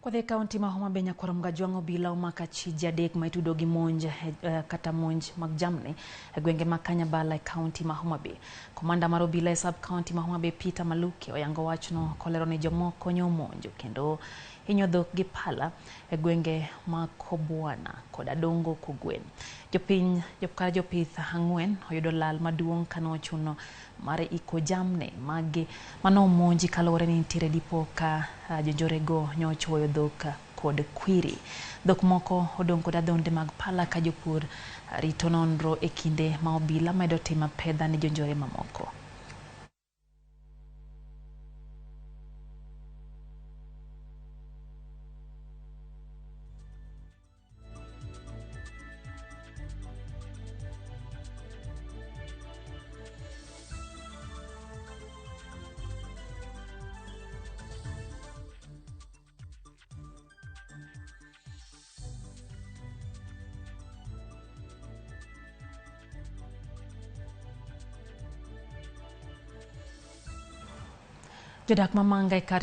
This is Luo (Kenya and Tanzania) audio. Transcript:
Kodhi kaunti ma Homa Bay nyakwaro mgajwang' obila omako chiji adek ma itudo gi monj kata monj mag jamni e gwenge ma Kanyabala e kaunti ma Homa Bay. Komanda mar obila e sub kaunti ma Homa Bay Peter Maluki oyango wachno kolero ni jomoko nyomonjo kendo hinyo dhok gi pala e gwenge ma Kobwana kod Adongo Kogwen. Jopith ang'wen oyudo lal maduong' kano ochuno mar iko jamni magi mano monji kalore ni nitiere dipo ka jonjorego nyochuoyo dhok kod kwiri. Dhok moko odong' kod adhonde mag pala ka jopur rito nonro e kinde ma obila medo timo pedha ni jonjore mamoko. Jodak mamanga e kar